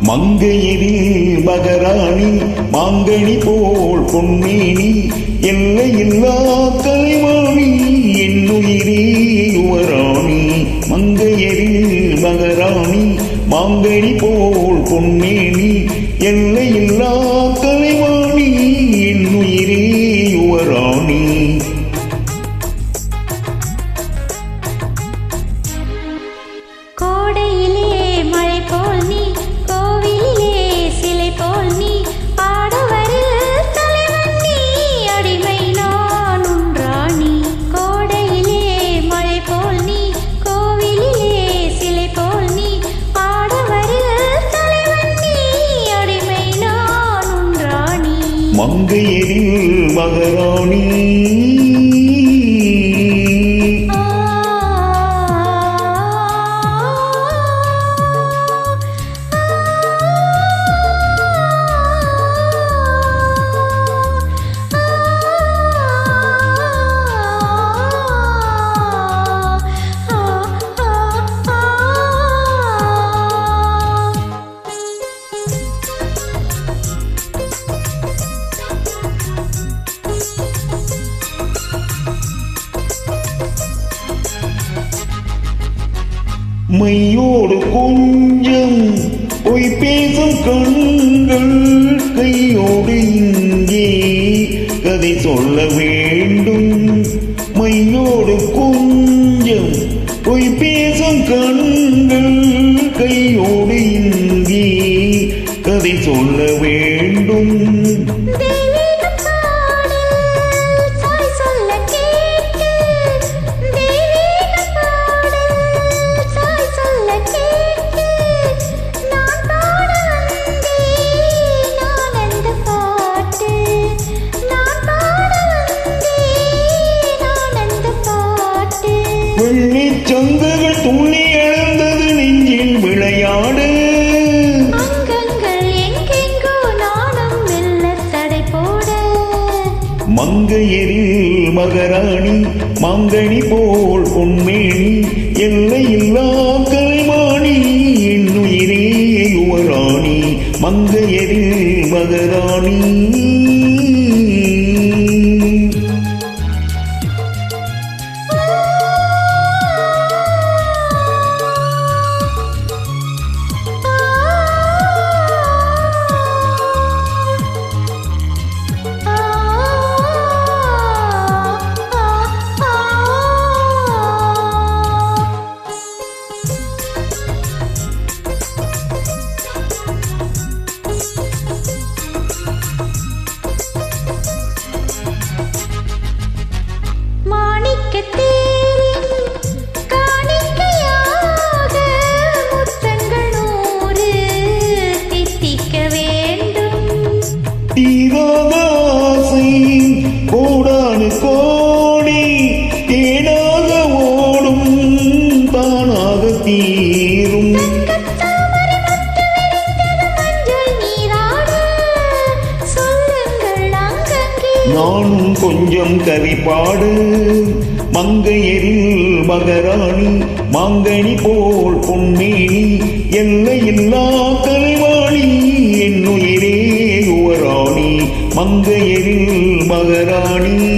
மங்கையரில் மகராணி மாங்கனி போல் பொன்மேனி எல்லையில்லா கலைவாணி என்னுயிரே யுவராணி. மங்கையரில் மகராணி மாங்கனி போல் பொன்மேனி எல்லையில்லா கலைவாணி என்னுயிரே யுவராணி. மங்கையரில் மகராணி மையோடு கொஞ்சம் பொய் பேசும் கண்கள் கையோடு இங்கே கதை சொல்ல வேண்டும். மையோடு கொஞ்சம் பொய் பேசும் கண்கள் கையோடு இங்கே கதை சொல்ல வேண்டும். வெள்ளிச்சங்குகள் துள்ளி எழுந்தது நெஞ்சில் விளையாடு. மங்கையரில் மகராணி மாங்கனி போல் பொன்மேனி எல்லையில்லா கலைவாணி என்னுயிரே யுவராணி. மங்கையரில் மகராணி தீராதாசை கோடானு கோடி தேனாக ஓடும் தானாக தீரும். நானும் கொஞ்சம் கவிப்பாடு. மங்கையரில் மகராணி மாங்கனி போல் பொன்மேனி எல்லையில்லா கலைவாணி என்னுயிரே யுவராணி. மங்கையரில் மகராணி.